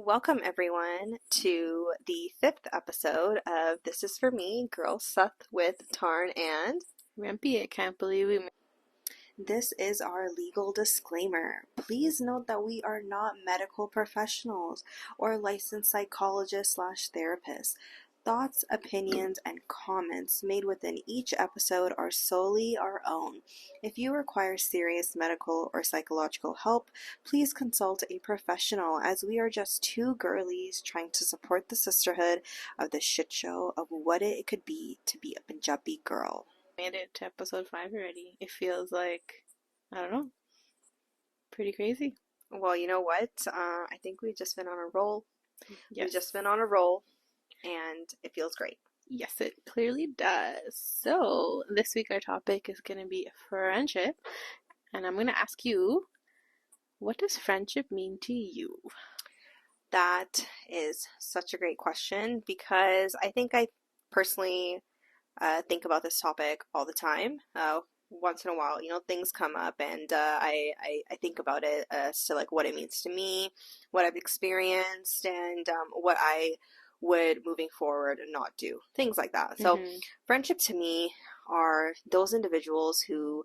Welcome everyone to the 5th episode of This Is For Me, Girl Sath with Tarn and Rampy. I can't believe we made. This is our legal disclaimer. Please note that we are not medical professionals or licensed psychologists/therapists. Thoughts, opinions, and comments made within each episode are solely our own. If you require serious medical or psychological help, please consult a professional, as we are just two girlies trying to support the sisterhood of the shit show of what it could be to be a Punjabi girl. Made it to episode 5 already. It feels like, I don't know, pretty crazy. Well, you know what? I think we've just been on a roll. Yes. We've just been on a roll, and it feels great. Yes, it clearly does. So, this week our topic is going to be friendship. And I'm going to ask you, what does friendship mean to you? That is such a great question, because I think I personally think about this topic all the time. Once in a while, things come up, and I think about it as to like what it means to me, what I've experienced, and what I would moving forward not do, things like that. So friendship to me are those individuals who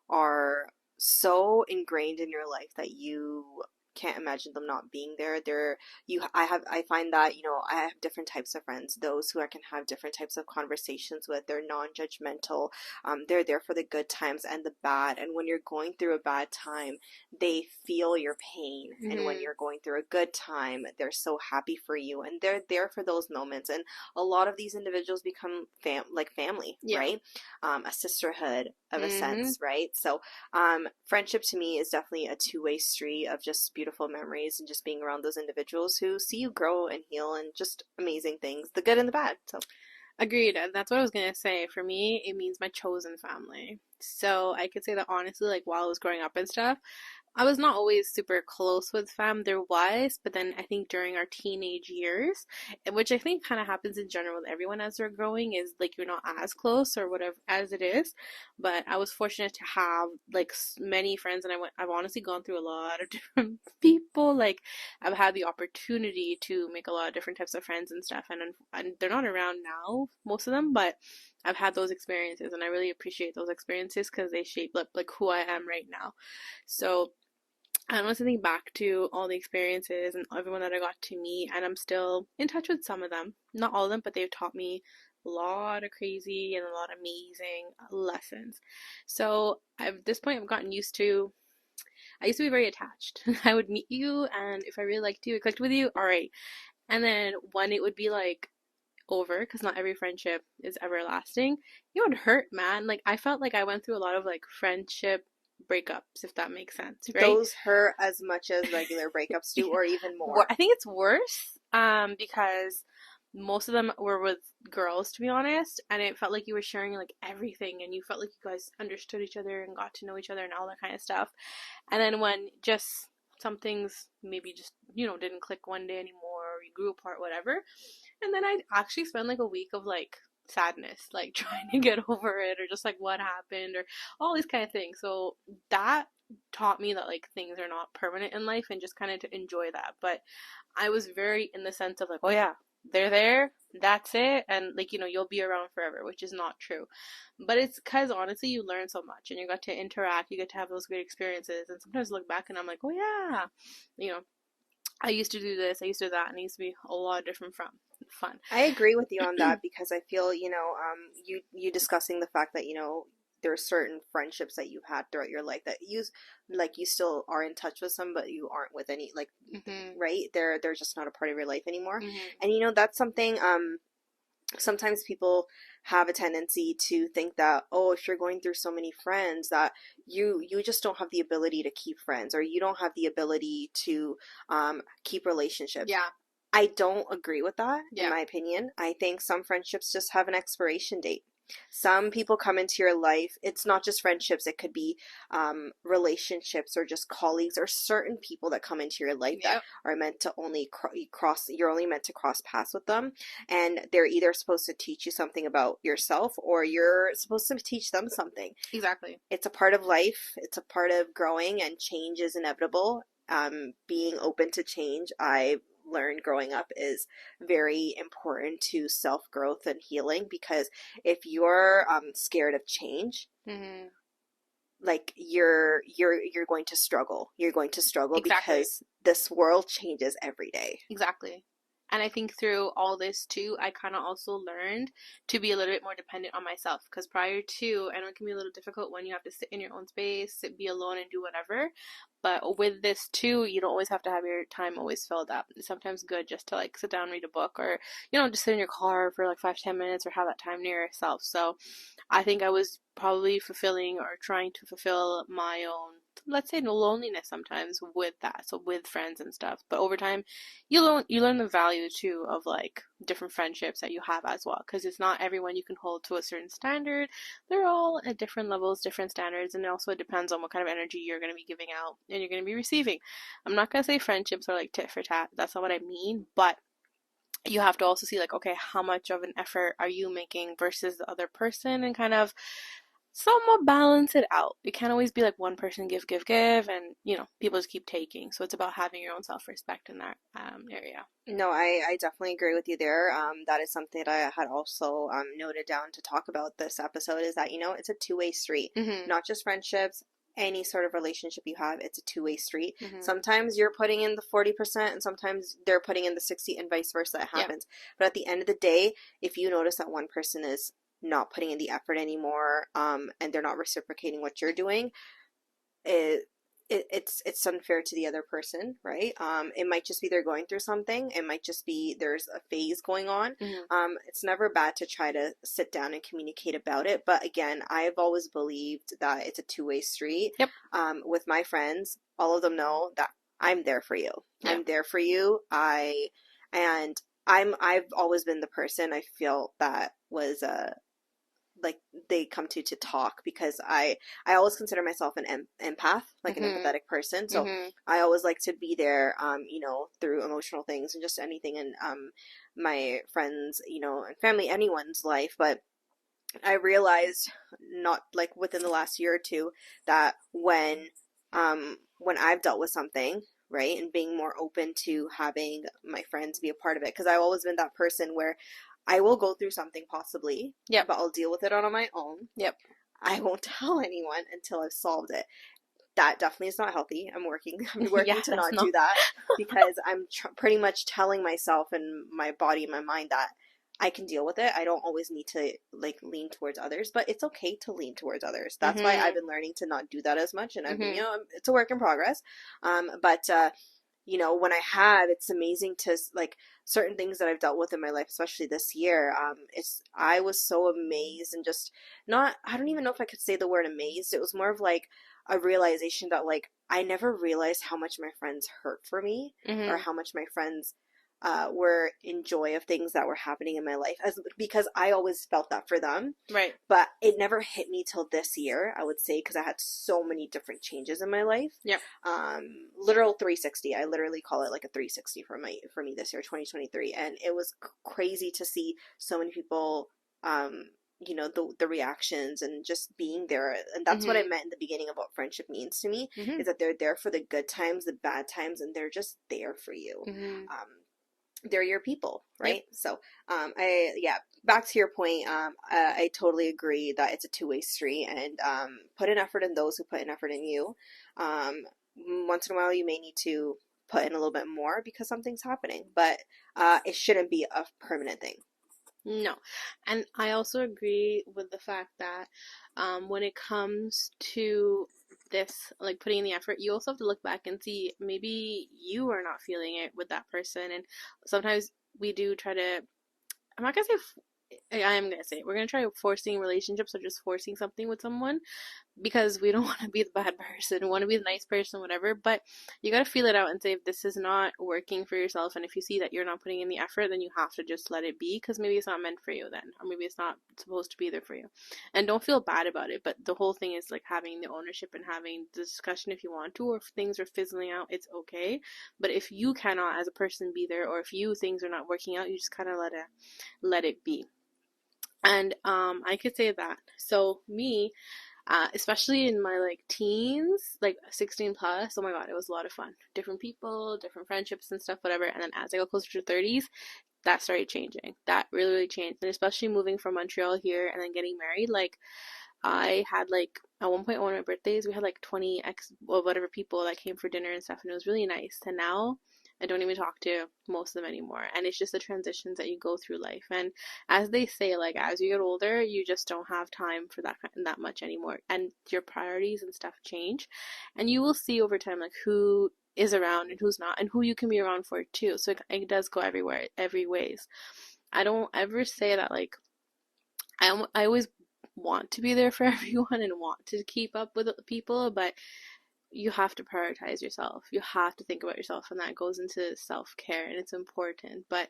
are so ingrained in your life that you can't imagine them not being there. I find that, I have different types of friends, those who I can have different types of conversations with. They're non-judgmental. They're there for the good times and the bad. And when you're going through a bad time, they feel your pain. And when you're going through a good time, they're so happy for you. And they're there for those moments. And a lot of these individuals become family, right? A sisterhood of a sense, right? So friendship to me is definitely a two-way street of just beautiful memories and just being around those individuals who see you grow and heal, and just amazing things, the good and the bad. So agreed. And that's what I was going to say. For me, it means my chosen family. So I could say that honestly, like while I was growing up and stuff, I was not always super close with fam. There was, but then I think during our teenage years, which I think kind of happens in general with everyone as they're growing, is like you're not as close or whatever as it is. But I was fortunate to have like many friends, and I've honestly gone through a lot of different people. Like I've had the opportunity to make a lot of different types of friends and stuff, and they're not around now, most of them, but I've had those experiences, and I really appreciate those experiences because they shape like who I am right now. So I want to think back to all the experiences and everyone that I got to meet, and I'm still in touch with some of them. Not all of them, but they've taught me a lot of crazy and a lot of amazing lessons. So at this point, I've gotten used to. I used to be very attached. I would meet you, and if I really liked you, I clicked with you, all right. And then when it would be like over, because not every friendship is everlasting, it would hurt, man. Like I felt like I went through a lot of like friendship breakups, if that makes sense, right? those hurt as much as regular breakups do, or even more. I think it's worse because most of them were with girls, to be honest, and it felt like you were sharing like everything, and you felt like you guys understood each other and got to know each other and all that kind of stuff. And then when just some things maybe just didn't click one day anymore, or you grew apart, whatever, and then I'd actually spend like a week of like sadness, like trying to get over it, or just like what happened, or all these kind of things. So that taught me that like things are not permanent in life, and just kind of to enjoy that. But I was very in the sense of like, oh yeah, they're there, that's it, and like you'll be around forever, which is not true. But it's because honestly you learn so much, and you got to interact, you get to have those great experiences, and sometimes I look back and I'm like, oh yeah, I used to do this, I used to do that, and it used to be a lot different from fun. I agree with you on that, because I feel, you discussing the fact that, there are certain friendships that you've had throughout your life that you still are in touch with some, but you aren't with any, like, right? They're just not a part of your life anymore. And, that's something, sometimes people have a tendency to think that, oh, if you're going through so many friends, that you just don't have the ability to keep friends, or you don't have the ability to keep relationships. Yeah. I don't agree with that, in my opinion. I think some friendships just have an expiration date. Some people come into your life. It's not just friendships. It could be relationships, or just colleagues, or certain people that come into your life that are meant to only you're only meant to cross paths with them. And they're either supposed to teach you something about yourself, or you're supposed to teach them something. Exactly. It's a part of life. It's a part of growing, and change is inevitable. Being open to change, I learned growing up is very important to self-growth and healing, because if you're scared of change, Mm-hmm. like you're going to struggle. You're going to struggle Exactly. because this world changes every day. Exactly. And I think through all this too, I kind of also learned to be a little bit more dependent on myself. Because prior to, I know it can be a little difficult when you have to sit in your own space, sit, be alone, and do whatever. But with this too, you don't always have to have your time always filled up. It's sometimes good just to like sit down, read a book, or just sit in your car for like 5 to 10 minutes, or have that time near yourself. So I think I was probably fulfilling or trying to fulfill my own, let's say, no loneliness sometimes with that. So with friends and stuff. But over time, you learn the value too of like different friendships that you have as well, because it's not everyone you can hold to a certain standard. They're all at different levels, different standards, and it also depends on what kind of energy you're going to be giving out and you're going to be receiving. I'm not going to say friendships are like tit for tat. That's not what I mean, but you have to also see like, okay, how much of an effort are you making versus the other person, and kind of somewhat balance it out. It can't always be like one person give, give, give, and people just keep taking. So it's about having your own self-respect in that area. No, I definitely agree with you there. That is something that I had also noted down to talk about this episode, is that, it's a two-way street, Mm-hmm. not just friendships, any sort of relationship you have, it's a two-way street. Mm-hmm. Sometimes you're putting in the 40% and sometimes they're putting in the 60, and vice versa. It Yeah. happens. But at the end of the day, if you notice that one person is not putting in the effort anymore, and they're not reciprocating what you're doing, it, it's unfair to the other person, right? It might just be they're going through something. It might just be there's a phase going on. Mm-hmm. It's never bad to try to sit down and communicate about it. But again, I've always believed that it's a two-way street. Yep. With my friends, all of them know that I'm there for you. Yeah. I'm there for you. I've always been the person I feel that was like they come to talk, because I always consider myself an empath, like an Mm-hmm. empathetic person. So Mm-hmm. I always like to be there, through emotional things and just anything in my friends, and family, anyone's life. But I realized, not like within the last year or two, that when I've dealt with something, right, and being more open to having my friends be a part of it, because I've always been that person where I will go through something possibly, Yep. but I'll deal with it on my own. Yep. I won't tell anyone until I've solved it. That definitely is not healthy. I'm working Yeah, to that's not not. do that, because I'm pretty much telling myself and my body and my mind that I can deal with it. I don't always need to like lean towards others, but it's okay to lean towards others. That's why I've Mm-hmm. been learning to not do that as much, and I've been, Mm-hmm. it's a work in progress. But when I have, it's amazing to like certain things that I've dealt with in my life, especially this year. I was so amazed, and just not, I don't even know if I could say the word amazed. It was more of like a realization that like I never realized how much my friends hurt for me, or Mm-hmm. how much my friends were in joy of things that were happening in my life, because I always felt that for them. Right. But it never hit me till this year, I would say, because I had so many different changes in my life. Yep. Literal 360. I literally call it like a 360 for me this year, 2023, and it was crazy to see so many people. The reactions and just being there, and that's what I Mm-hmm. meant in the beginning of what friendship means to me, Mm-hmm. is that they're there for the good times, the bad times, and they're just there for you. Mm-hmm. They're your people, Yep. right? So, back to your point, I totally agree that it's a two-way street, and put an effort in those who put an effort in you. Um, Once in a while, you may need to put in a little bit more because something's happening, but it shouldn't be a permanent thing. No. And I also agree with the fact that when it comes to this, like putting in the effort, you also have to look back and see maybe you are not feeling it with that person. And sometimes we do try to, I'm not gonna say, I am gonna say it. We're gonna try forcing relationships or just forcing something with someone, because we don't want to be the bad person. We want to be the nice person, whatever. But you got to feel it out and say if this is not working for yourself, and if you see that you're not putting in the effort, then you have to just let it be, because maybe it's not meant for you then, or maybe it's not supposed to be there for you. And don't feel bad about it. But the whole thing is like having the ownership and having the discussion if you want to, or if things are fizzling out, it's okay. But if you cannot as a person be there, or if things are not working out, you just kind of let it be. And I could say that. So me, Especially in my like teens, like 16 plus. Oh my God, it was a lot of fun. Different people, different friendships and stuff, whatever. And then as I got closer to 30s, that started changing. That really, really changed. And especially moving from Montreal here and then getting married, like I had like at one point on my birthdays, we had like 20 ex or whatever people that came for dinner and stuff, and it was really nice. And now I don't even talk to most of them anymore. And it's just the transitions that you go through life. And as they say, like as you get older, you just don't have time for that much anymore. And your priorities and stuff change. And you will see over time like who is around and who's not, and who you can be around for too. So it does go everywhere, every ways. I don't ever say that like I always want to be there for everyone and want to keep up with people, but you have to prioritize yourself. You have to think about yourself, and that goes into self-care, and it's important. But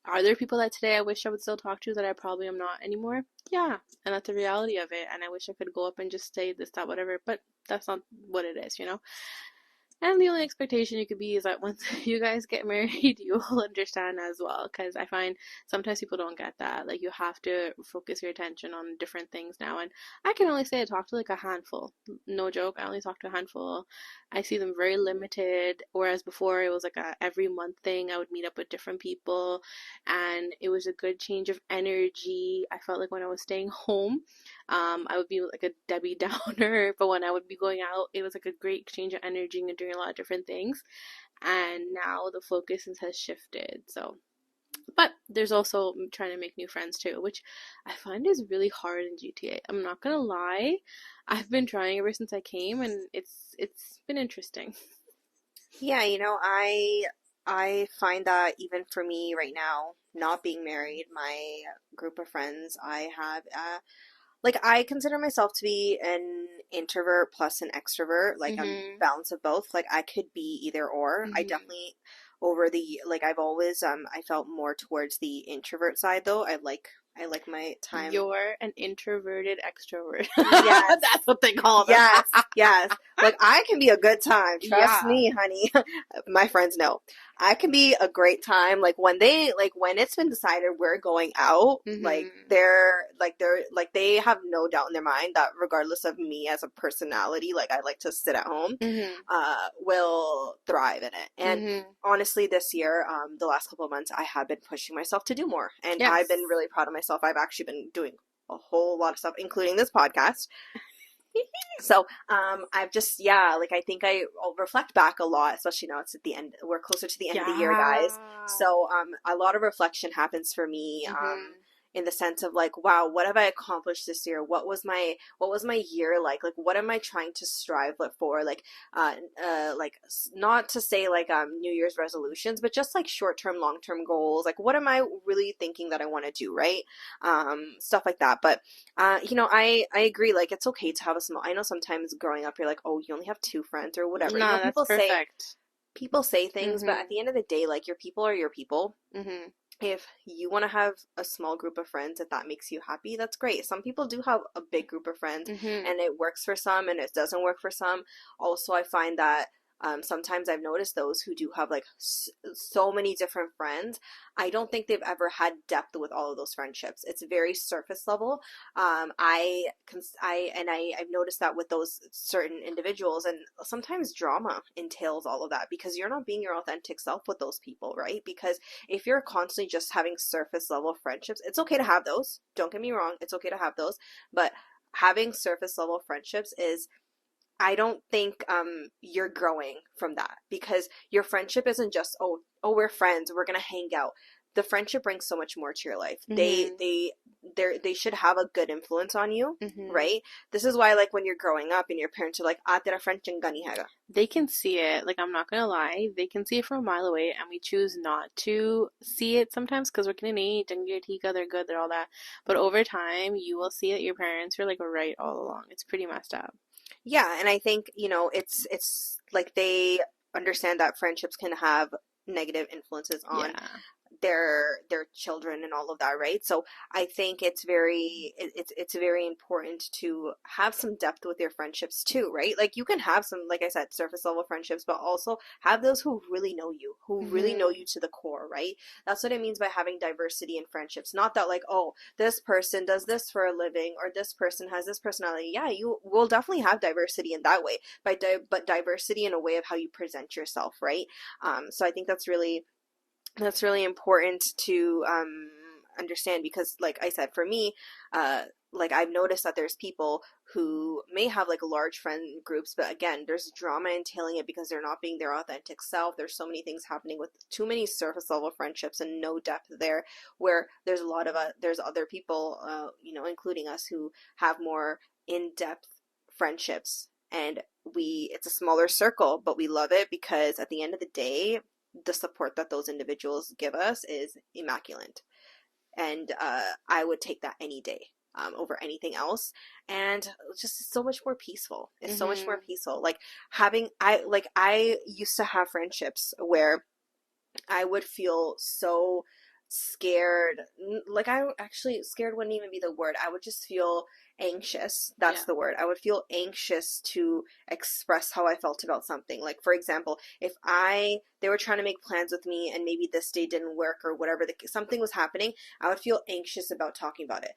are there people that today I wish I would still talk to that I probably am not anymore? Yeah, and that's the reality of it. And I wish I could go up and just say this, that, whatever, but that's not what it is, you know? And the only expectation you could be is that once you guys get married, you will understand as well. Because I find sometimes people don't get that. Like, you have to focus your attention on different things now. And I can only say I talk to like a handful. No joke, I only talk to a handful. I see them very limited. Whereas before, it was like a every month thing. I would meet up with different people. And it was a good change of energy. I felt like when I was staying home, I would be like a Debbie Downer, but when I would be going out, it was like a great exchange of energy and doing a lot of different things. And now the focus has shifted. So, but there's also trying to make new friends too, which I find is really hard in GTA. I'm not gonna lie, I've been trying ever since I came, and it's been interesting. Yeah, I find that even for me right now, not being married, my group of friends I have, like I consider myself to be an introvert plus an extrovert. Like I'm Mhm. balance of both. Like I could be either or. I Mhm. definitely over the like I've always I felt more towards the introvert side though. I like my time. You're an introverted extrovert. Yes. That's what they call them. Yes, yes. Like I can be a good time. Trust Yeah. me, honey. My friends know. I can be a great time. Like when it's been decided we're going out, Mhm. they have no doubt in their mind that regardless of me as a personality, like I like to sit at home, Mhm. will thrive in it. And Mhm. honestly, this year, the last couple of months, I have been pushing myself to do more, and I've been Yes. really proud of myself. I've actually been doing a whole lot of stuff, including this podcast. So, I've just, yeah, like I think I'll reflect back a lot, especially now it's at the end, we're closer to the end of the year, guys. Yeah. So, a lot of reflection happens for me, Mhm. in the sense of like, wow, what have I accomplished this year? What was my year like? Like, what am I trying to strive for? Not to say like, New Year's resolutions, but just like short-term, long-term goals. Like, what am I really thinking that I want to do, right? Stuff like that. But I agree. Like, it's okay to have a small. I know sometimes growing up, you're like, oh, you only have two friends or whatever. No, that's perfect. People say things, but at Mhm. the end of the day, like your people are your people. Mhm. If you want to have a small group of friends, if that makes you happy, that's great. Some people do have a big group of friends, Mhm. and it works for some, and it doesn't work for some. Also, I find that. Sometimes I've noticed those who do have like so many different friends. I don't think they've ever had depth with all of those friendships. It's very surface level. I've noticed that with those certain individuals, and sometimes drama entails all of that because you're not being your authentic self with those people, right? Because if you're constantly just having surface level friendships, it's okay to have those. Don't get me wrong, it's okay to have those, but having surface level friendships is I don't think you're growing from that because your friendship isn't just we're friends, we're gonna hang out. The friendship brings so much more to your life. Mhm. They should have a good influence on you, Mhm. right? This is why like when you're growing up and your parents are like, "Ah, tera friend chingani hega." They can see it. Like, I'm not gonna lie, they can see it from a mile away, and we choose not to see it sometimes because we're gonna tika, they're good, they're all that. But over time, you will see that your parents were like right all along. It's pretty messed up. Yeah, and I think, it's like they understand that friendships can have negative influences on Yeah. their children and all of that, right? So I think it's very important to have some depth with your friendships too, right? Like you can have some, like I said, surface level friendships, but also have those who really know you, who really know Mm-hmm. you to the core, right? That's what it means by having diversity in friendships. Not that like, oh, this person does this for a living or this person has this personality. Yeah, you will definitely have diversity in that way, but diversity in a way of how you present yourself, right? So I think that's really important to understand because, like I said, for me, like I've noticed that there's people who may have like large friend groups, but again, there's drama entailing it because they're not being their authentic self. There's so many things happening with too many surface level friendships and no depth there. Where there's a lot of there's other people, including us, who have more in depth friendships, and it's a smaller circle, but we love it because at the end of the day the support that those individuals give us is immaculate. And I would take that any day over anything else. And it's just so much more peaceful. It's so much more Mm-hmm. peaceful. Like I used to have friendships where I would feel so scared. Like I actually scared wouldn't even be the word. I would just feel anxious. That's Yeah. the word. I would feel anxious to express how I felt about something. Like for example, if they were trying to make plans with me and maybe this day didn't work or whatever, something was happening, I would feel anxious about talking about it.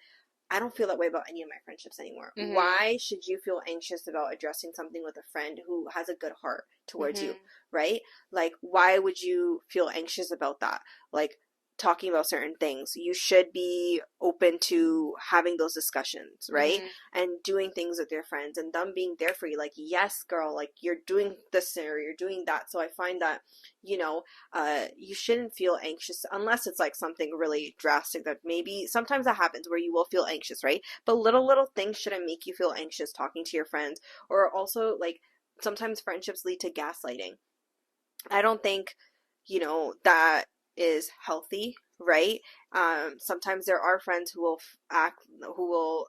I don't feel that way about any of my friendships anymore. Mm-hmm. Why should you feel anxious about addressing something with a friend who has a good heart towards you, Mm-hmm. right? Like, why would you feel anxious about that? Like, talking about certain things. You should be open to having those discussions, right? Mm-hmm. And doing things with your friends and them being there for you. Like, yes, girl, like you're doing this or you're doing that. So I find that, you shouldn't feel anxious unless it's like something really drastic that maybe sometimes that happens where you will feel anxious, right? But little things shouldn't make you feel anxious talking to your friends. Or also like sometimes friendships lead to gaslighting. I don't think, that is healthy, right? Sometimes there are friends who will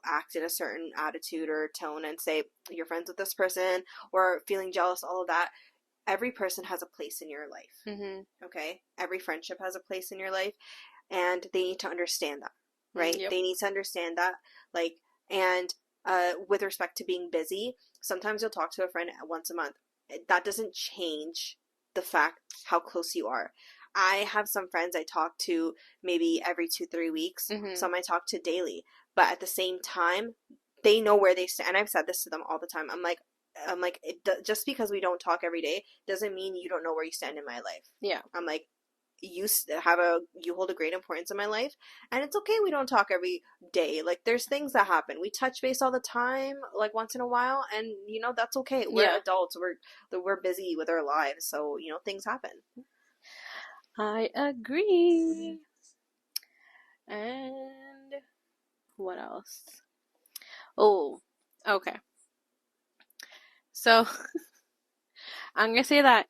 act in a certain attitude or tone and say you're friends with this person or feeling jealous, all of that. Every person has a place in your life. Mm-hmm. Okay? Every friendship has a place in your life, and they need to understand that, Mm, right? yep. They need to understand that, like, and with respect to being busy, sometimes you'll talk to a friend once a month. That doesn't change the fact how close you are. I have some friends I talk to maybe every 2, 3 weeks. Mm-hmm. Some I talk to daily, but at the same time, they know where they stand. And I've said this to them all the time. Just because we don't talk every day doesn't mean you don't know where you stand in my life. Yeah. I'm like, you hold a great importance in my life, and it's okay we don't talk every day. Like there's things that happen. We touch base all the time, like once in a while, and that's okay. We're Yeah. adults. We're busy with our lives, so things happen. I agree. And what else? Oh, okay. So I'm gonna say that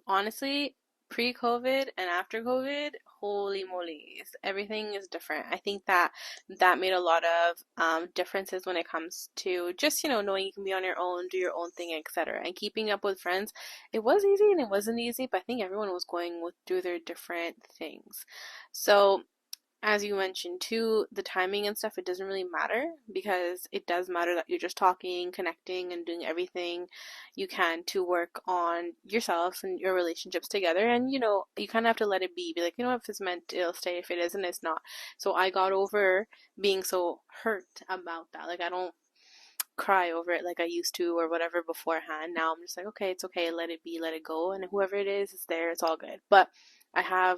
honestly, pre-COVID and after COVID, holy moly, everything is different. I think that made a lot of differences when it comes to just, knowing you can be on your own, do your own thing, etc. And keeping up with friends. It was easy and it wasn't easy, but I think everyone was going through their different things. So as you mentioned too, the timing and stuff, it doesn't really matter because it does matter that you're just talking, connecting, and doing everything you can to work on yourself and your relationships together. And you kind of have to let it be. Be like, if it's meant, it'll stay. If it isn't, it's not. So I got over being so hurt about that. Like, I don't cry over it like I used to or whatever beforehand. Now I'm just like, okay, it's okay, let it be, let it go. And whoever it is, it's there, it's all good. But I have,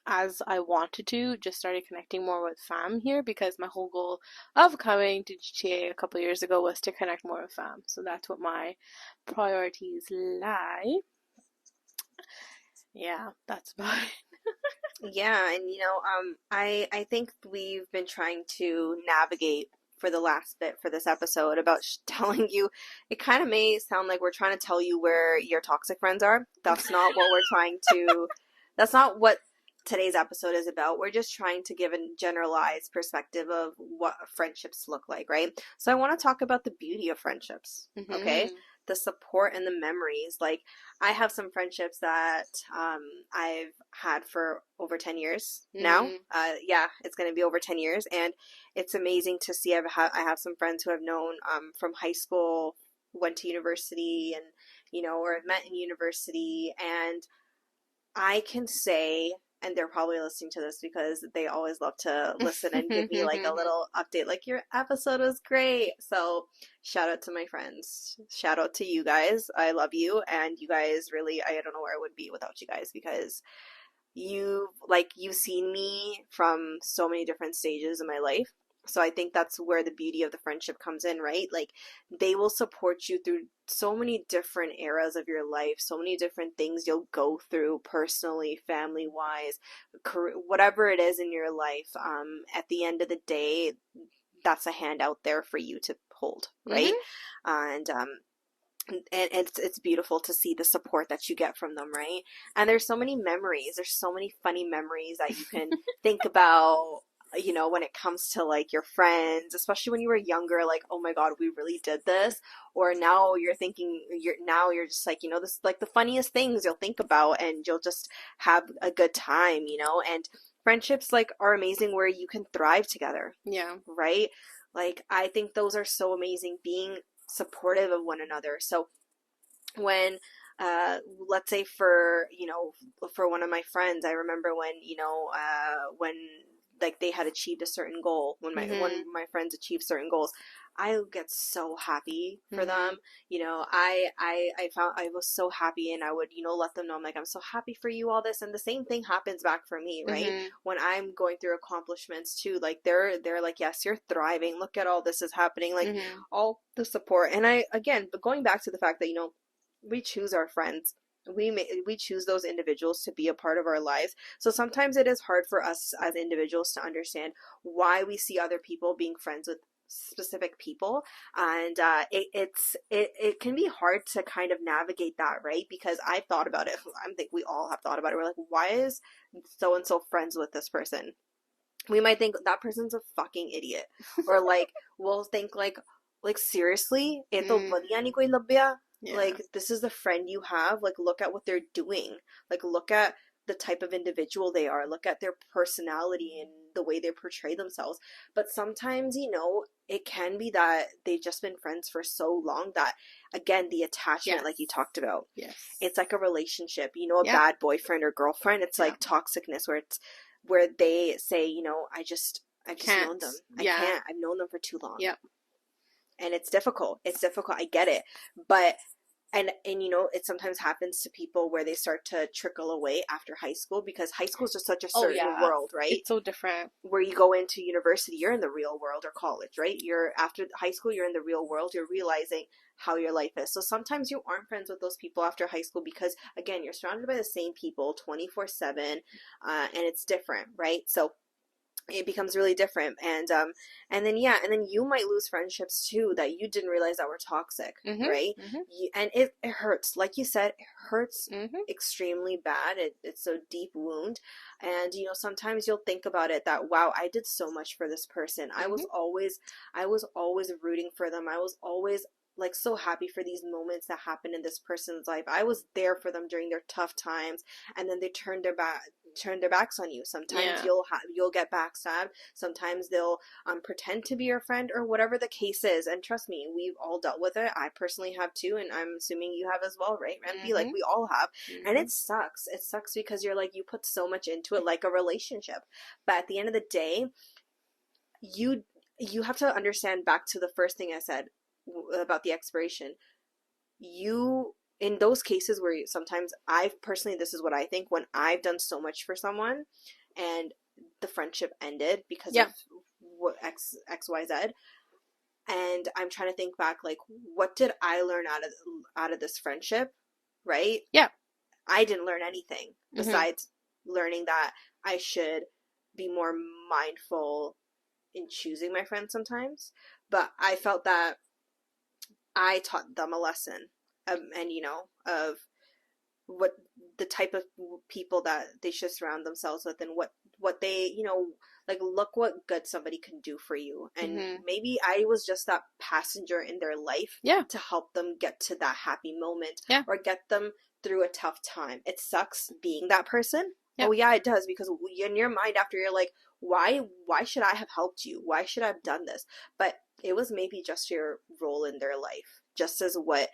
as I wanted to, just started connecting more with fam here because my whole goal of coming to GTA a couple years ago was to connect more with fam. So that's what my priorities lie. Yeah, that's about it. Yeah, and I think we've been trying to navigate for the last bit for this episode about telling you. It kind of may sound like we're trying to tell you where your toxic friends are. That's not what we're trying to. That's not what today's episode is about. We're just trying to give a generalized perspective of what friendships look like, right? So I want to talk about the beauty of friendships. Okay, Mm-hmm. the support and the memories. Like, I have some friendships that I've had for over 10 years now. Mm. Yeah, it's going to be over 10 years. And it's amazing to see. I have some friends who I've known from high school, went to university, and, or have met in university. And I can say, and they're probably listening to this because they always love to listen and give me like a little update, like, your episode was great. So shout out to my friends. Shout out to you guys. I love you. And you guys really, I don't know where I would be without you guys, because you've seen me from so many different stages in my life. So I think that's where the beauty of the friendship comes in, right? Like, they will support you through so many different eras of your life, so many different things you'll go through personally, family wise, whatever it is in your life. At the end of the day, that's a hand out there for you to hold, right? And it's beautiful to see the support that you get from them, right? And there's so many memories. There's so many funny memories that you can think about, when it comes to like your friends, especially when you were younger, like, oh my God, we really did this. Or now you're thinking, you're just like, this, like, the funniest things you'll think about, and you'll just have a good time, and friendships like are amazing where you can thrive together. Yeah. Right? Like, I think those are so amazing, being supportive of one another. So when let's say for one of my friends, I remember when when like they had achieved a certain goal, when my friends achieved certain goals, I get so happy for them. I was so happy, and I would let them know, I'm like, I'm so happy for you, all this. And the same thing happens back for me, right? When I'm going through accomplishments too, like they're like, yes, you're thriving, look at all this is happening, like all the support. And but going back to the fact that we choose our friends, we choose those individuals to be a part of our lives. So sometimes it is hard for us as individuals to understand why we see other people being friends with specific people, and it can be hard to kind of navigate that, right? Because I've thought about it. I think we all have thought about it. We're like, why is so and so friends with this person? We might think that person's a fucking idiot, or like we'll think like seriously, ito badiya ni ko ilabya. Like, this is the friend you have. Like, look at what they're doing. Like, look at the type of individual they are. Look at their personality and the way they portray themselves. But sometimes, it can be that they've just been friends for so long that, again, the attachment, like you talked about, it's like a relationship. A bad boyfriend or girlfriend. It's like toxicness, where they say, I've just known them. I can't. I've known them for too long. Yep. And it's difficult. I get it. But and it sometimes happens to people where they start to trickle away after high school, because high school is just such a certain world, right? It's so different. Where you go into university, you're in the real world, or college, right? You're after high school, you're in the real world. You're realizing how your life is. So sometimes you aren't friends with those people after high school because, again, you're surrounded by the same people 24/7, and it's different, right? So it becomes really different. And then you might lose friendships too that you didn't realize that were toxic, right? And it hurts, like you said, it hurts extremely bad. It's a deep wound. And sometimes you'll think about it that, wow, I did so much for this person. I was always rooting for them. I was always like so happy for these moments that happened in this person's life. I was there for them during their tough times, and then they turned their backs on you. Sometimes you'll get backstabbed. Sometimes they'll pretend to be your friend, or whatever the case is. And trust me, we've all dealt with it. I personally have too, and I'm assuming you have as well, right, Rampy? Like, we all have. And it sucks. It sucks because you're like, you put so much into it, like a relationship. But at the end of the day, you have to understand, back to the first thing I said about the expiration. In those cases where sometimes I've personally, this is what I think, when I've done so much for someone and the friendship ended because of what XYZ, and I'm trying to think back, like, what did I learn out of this friendship, right? Yeah. I didn't learn anything besides learning that I should be more mindful in choosing my friends sometimes. But I felt that I taught them a lesson, and of what the type of people that they should surround themselves with, and what what they, like look what good somebody can do for you. And Mm-hmm. maybe I was just that passenger in their life Yeah. to help them get to that happy moment Yeah. or get them through a tough time. It sucks being that person. Yeah. Oh yeah, it does, because in your mind after you're like, why should I have helped you? Why should I have done this? But it was maybe just your role in their life, just as what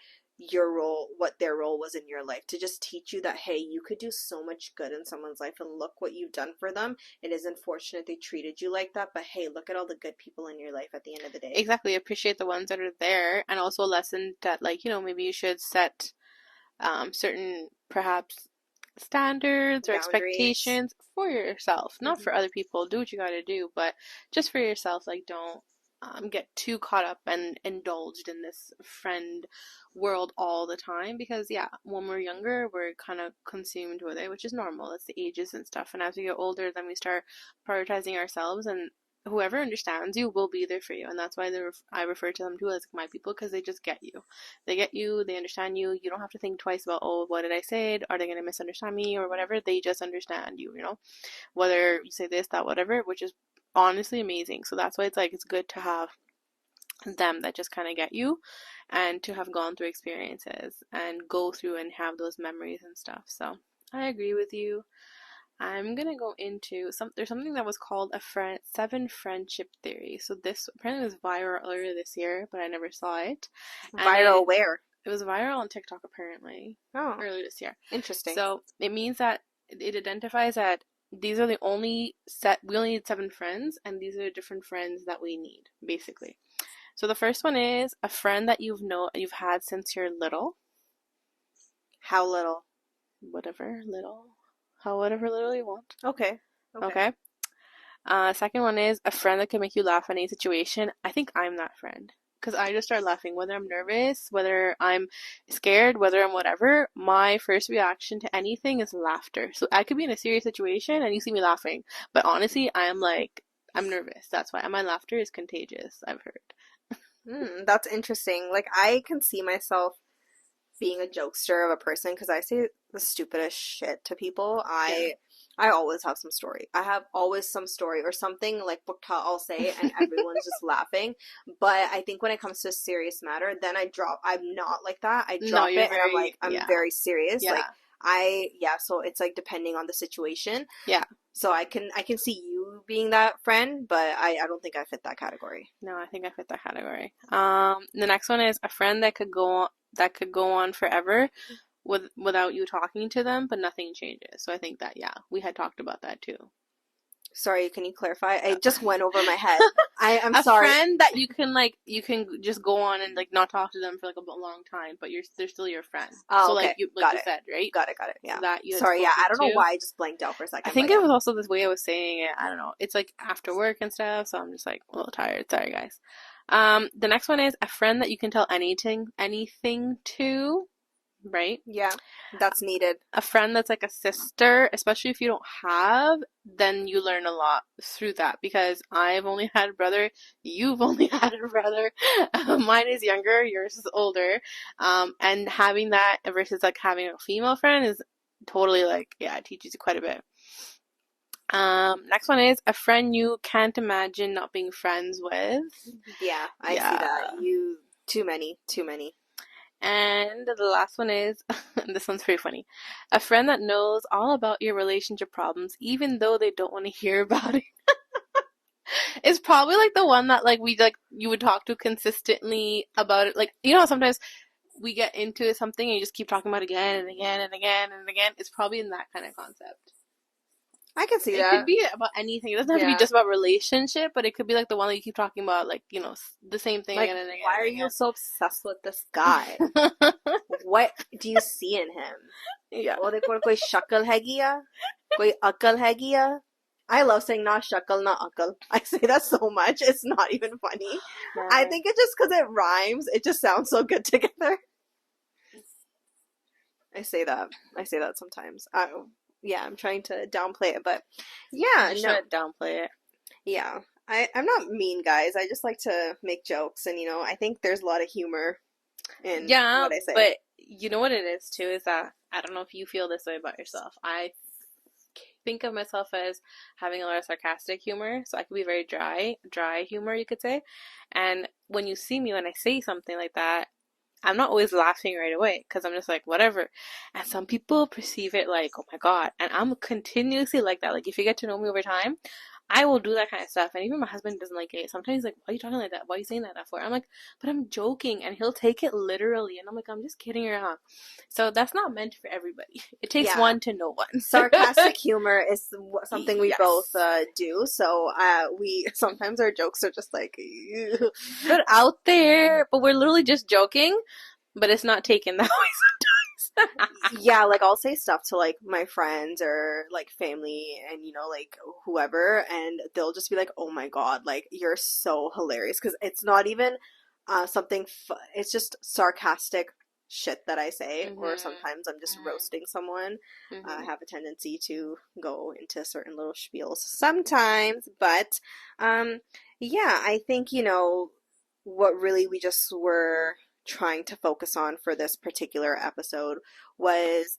their role was in your life, to just teach you that, hey, you could do so much good in someone's life, and look what you've done for them. It is unfortunate they treated you like that, but hey, look at all the good people in your life at the end of the day. Exactly. Appreciate the ones that are there, and also a lesson that, like, maybe you should set certain perhaps standards or Boundaries. expectations for yourself, not for Mm-hmm. other people. Do what you gotta do, but just for yourself. Like, don't get too caught up and indulged in this friend world all the time, because yeah, when we're younger, we're kind of consumed with it, which is normal. It's the ages and stuff, and as we get older, then we start prioritizing ourselves, and whoever understands you will be there for you. And that's why I refer to them too as my people, because they just get you. They get you, they understand you. You don't have to think twice about, oh, what did I say? Are they going to misunderstand me or whatever? They just understand you, whether you say this, that, whatever, which is honestly amazing. So that's why it's like, it's good to have them that just kind of get you, and to have gone through experiences and go through and have those memories and stuff. So I agree with you. I'm gonna go into there's something that was called seven friendship theory. So this apparently was viral earlier this year, but I never saw it. Viral where? It was viral on TikTok apparently earlier this year. Interesting. So it means that it identifies that these are the only we only need 7 friends, and these are the different friends that we need, basically. So the first one is a friend that you've had since you're little. How little? Whatever little you want. Okay. Second one is a friend that can make you laugh in any situation. I think I'm that friend, because I just start laughing, whether I'm nervous, whether I'm scared, whether I'm whatever. My first reaction to anything is laughter. So I could be in a serious situation and you see me laughing, but honestly, I'm nervous. That's why my laughter is contagious, I've heard. That's interesting. Like, I can see myself being a jokester of a person, because I say the stupidest shit to people. I always have some story. I have always some story or something, like bukta I'll say, and everyone's just laughing. But I think when it comes to a serious matter, then I'm not like that. I drop it, and I'm like, I'm very serious. Yeah. Like, so it's like depending on the situation. Yeah. So I can see you being that friend, but I don't think I fit that category. No, I think I fit that category. The next one is a friend that could go on forever without you talking to them, but nothing changes. So I think that, yeah, we had talked about that too. Sorry, can you clarify? It just went over my head. I'm sorry. A friend that you can just go on and like not talk to them for like a long time, but they're still your friend. Oh, so okay. like you said, right? Got it. Yeah. So that sorry, yeah. I don't know why I just blanked out for a second. I think it was also this way I was saying it. I don't know. It's like after work and stuff, so I'm just like a little tired. Sorry, guys. The next one is a friend that you can tell anything to. Right? Yeah, that's needed. A friend that's like a sister, especially if you don't have, then you learn a lot through that, because I've only had a brother, you've only had a brother, mine is younger, yours is older, and having that versus like having a female friend is totally like, yeah, it teaches you quite a bit. Next one is a friend you can't imagine not being friends with. Yeah, I see that. Too many. And the last one is, this one's pretty funny, a friend that knows all about your relationship problems, even though they don't want to hear about it. It's probably like the one that like you would talk to consistently about it. Like, how sometimes we get into something and you just keep talking about it again and again and again and again. It's probably in that kind of concept. I can see that. It could be about anything. It doesn't have to be just about relationship, but it could be like the one that you keep talking about, like, the same thing again and again. Why are you so obsessed with this guy? What do you see in him? Yeah. Koi shakal hai gya? Koi akal hai gya? I love saying na shakal, na akal. I say that so much. It's not even funny. Right. I think it's just because it rhymes. It just sounds so good together. I say that sometimes. Yeah, I'm trying to downplay it, but yeah, you should downplay it. Yeah, I'm not mean, guys. I just like to make jokes, and I think there's a lot of humor in what I say. But you know what it is too is that I don't know if you feel this way about yourself. I think of myself as having a lot of sarcastic humor, so I could be very dry humor, you could say. And when you see me when I say something like that, I'm not always laughing right away because I'm just like, whatever. And some people perceive it like, oh my God. And I'm continuously like that. Like, if you get to know me over time, I will do that kind of stuff. And even my husband doesn't like it. Sometimes he's like, why are you talking like that? Why are you saying that for? I'm like, but I'm joking. And he'll take it literally. And I'm like, I'm just kidding around. So that's not meant for everybody. It takes Yeah. one to know one. Sarcastic humor is something we Yes. both do. So we sometimes our jokes are just like, ew. But out there, but we're literally just joking, but it's not taken that way sometimes. Yeah, like I'll say stuff to like my friends or like family and like whoever, and they'll just be like, "Oh my God, like you're so hilarious," because it's not even something. It's just sarcastic shit that I say, or sometimes I'm just roasting someone. I have a tendency to go into certain little spiels sometimes, but yeah, I think what really we just were trying to focus on for this particular episode was,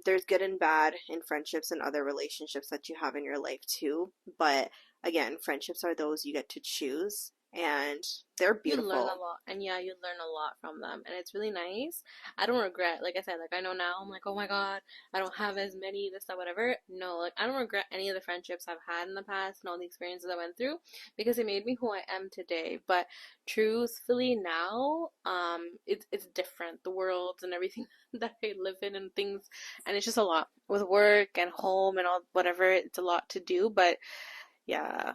there's good and bad in friendships and other relationships that you have in your life too. But again, friendships are those you get to choose, and they're beautiful. You learn a lot, and yeah, you learn a lot from them, and it's really nice. I don't regret, like I said, like I know now, I'm like, oh my God, I don't have as many, this, that, whatever. No, like I don't regret any of the friendships I've had in the past and all the experiences I went through because it made me who I am today. But truthfully now, it's different, the world and everything that I live in and things, and it's just a lot with work and home and all whatever. It's a lot to do, but yeah,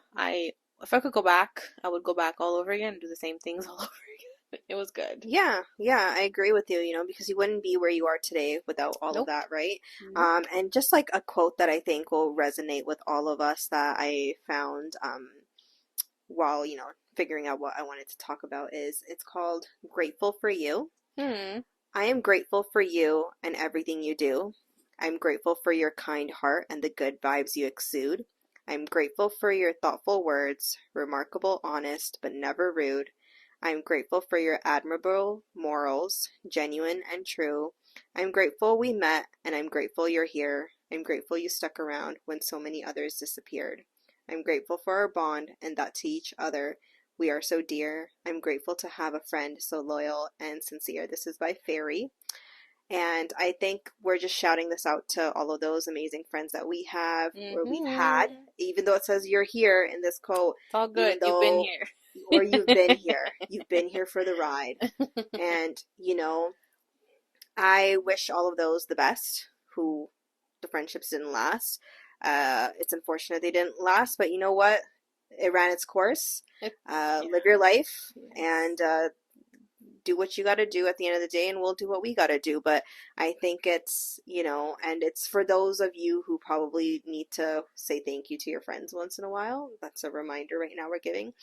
if I could go back, I would go back all over again and do the same things all over again. It was good. Yeah, I agree with you, because you wouldn't be where you are today without all of that, right? And just like a quote that I think will resonate with all of us that I found while, figuring out what I wanted to talk about it's called Grateful for You. I am grateful for you and everything you do. I'm grateful for your kind heart and the good vibes you exude. I'm grateful for your thoughtful words, remarkable, honest, but never rude. I'm grateful for your admirable morals, genuine and true. I'm grateful we met, and I'm grateful you're here. I'm grateful you stuck around when so many others disappeared. I'm grateful for our bond and that to each other we are so dear. I'm grateful to have a friend so loyal and sincere. This is by Fairy. And I think we're just shouting this out to all of those amazing friends that we have or we've had, even though it says you're here in this quote. It's all good. You've been here. Or you've been here. You've been here for the ride. And, I wish all of those the best who the friendships didn't last. It's unfortunate they didn't last, but you know what? It ran its course. Live your life and do what you got to do at the end of the day, and we'll do what we got to do. But I think it's, and it's for those of you who probably need to say thank you to your friends once in a while. That's a reminder right now we're giving.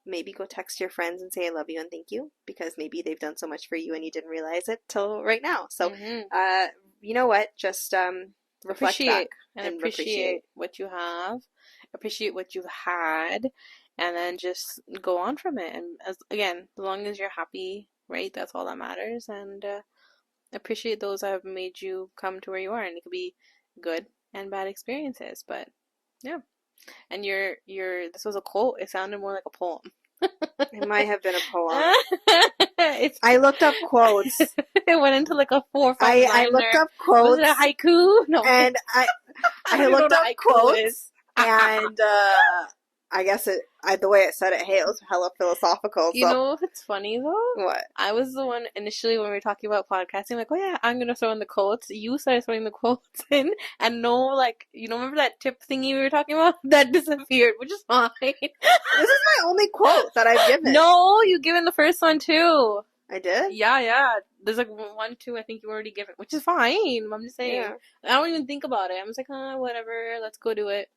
Maybe go text your friends and say I love you and thank you, because maybe they've done so much for you and you didn't realize it till right now. So, you know what? Just reflect back and appreciate what you have, appreciate what you've had, and then just go on from it. And as long as you're happy, right? That's all that matters. And appreciate those that have made you come to where you are. And it could be good and bad experiences, but yeah. And this was a quote. It sounded more like a poem. It might have been a poem. I looked up quotes. It went into like a 4 or 5 liner. I looked up quotes. Was it a haiku? No. And I looked up quotes. And I guess the way it said it, hey, it was hella philosophical. You know what's funny though? What? I was the one initially when we were talking about podcasting, like, oh yeah, I'm gonna throw in the quotes. You started throwing the quotes in, and remember that tip thingy we were talking about? That disappeared, which is fine. This is my only quote that I've given. No, you given the first one too. I did? Yeah. There's like 1, 2, I think you already given, which is fine. I'm just saying. Yeah. I don't even think about it. I'm just like, whatever, let's go do it.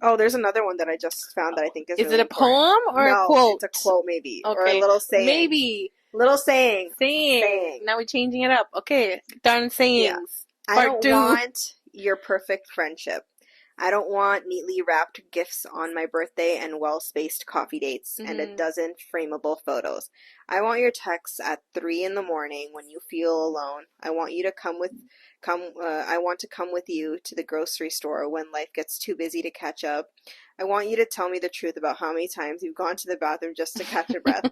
Oh, there's another one that I just found that I think is really it a important. Poem or a quote? It's a quote maybe. Okay. Or a little saying. Maybe. Little saying. Saying. Now we're changing it up. Okay. Darn sayings. Yeah. I don't want your perfect friendship. I don't want neatly wrapped gifts on my birthday and well-spaced coffee dates and a Mm-hmm. dozen frameable photos. I want your texts at 3 in the morning when you feel alone. I want you to I want to come with you to the grocery store when life gets too busy to catch up. I want you to tell me the truth about how many times you've gone to the bathroom just to catch a breath.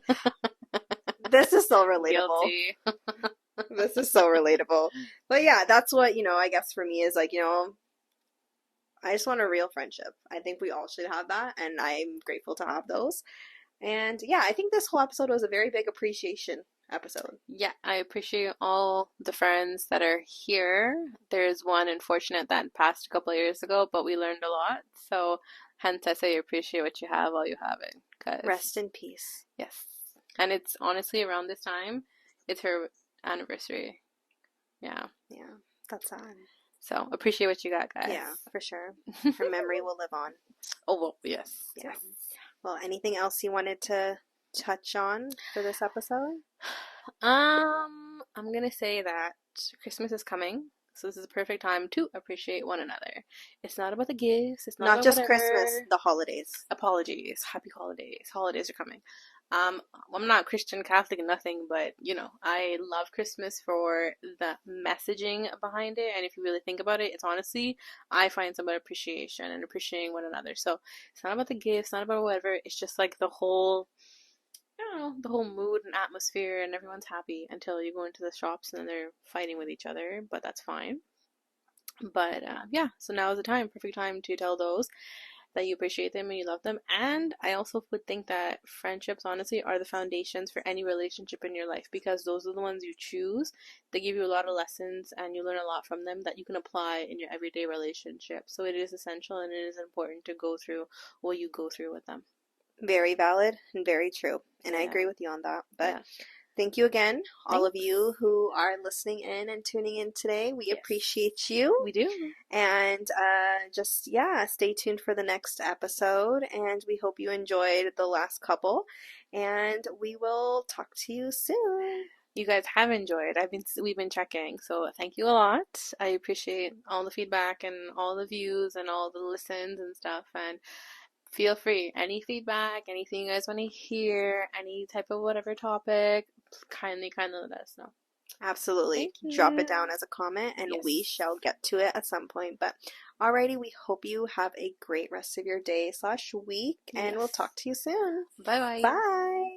This is so relatable. Guilty. This is so relatable. But yeah, that's what, I guess for me is like, I just want a real friendship. I think we all should have that, and I'm grateful to have those. And yeah, I think this whole episode was a very big appreciation episode. Yeah, I appreciate all the friends that are here. There's one unfortunate that passed a couple of years ago, but we learned a lot. So hence I say appreciate what you have while you have it. 'Cause, Rest in peace. yes. And it's honestly around this time, it's her anniversary. Yeah. Yeah, that's sad. So appreciate what you got, guys. Yeah, for sure. Her memory will live on. Oh, well, yes. Yeah. Yes. Well, anything else you wanted to touch on for this episode? I'm gonna say that Christmas is coming, so this is a perfect time to appreciate one another. It's not about the gifts, it's not Not about just whatever. Christmas, the holidays. Apologies. Happy holidays. Holidays are coming. I'm not Christian, Catholic, nothing, but I love Christmas for the messaging behind it. And if you really think about it, it's honestly, I find some appreciation and appreciating one another. So it's not about the gifts, not about whatever. It's just like the whole, I don't know, the whole mood and atmosphere, and everyone's happy until you go into the shops and they're fighting with each other, but that's fine. But yeah, so now is the time, perfect time to tell those that you appreciate them and you love them. And I also would think that friendships, honestly, are the foundations for any relationship in your life, because those are the ones you choose. They give you a lot of lessons and you learn a lot from them that you can apply in your everyday relationship. So it is essential and it is important to go through what you go through with them. Very valid and very true. And I Yeah. agree with you on that. But Yeah. thank you again, all of Thanks. you who are listening in and tuning in today. We Yes. appreciate you. We do. And stay tuned for the next episode. And we hope you enjoyed the last couple. And we will talk to you soon. You guys have enjoyed. We've been checking, so thank you a lot. I appreciate all the feedback and all the views and all the listens and stuff. And feel free, any feedback, anything you guys want to hear, any type of whatever topic, kindly let us know. Absolutely. Thank Drop you. it down as a comment and Yes. we shall get to it at some point. But alrighty, we hope you have a great rest of your day / week, and we'll Yes. talk to you soon. Bye bye. Bye.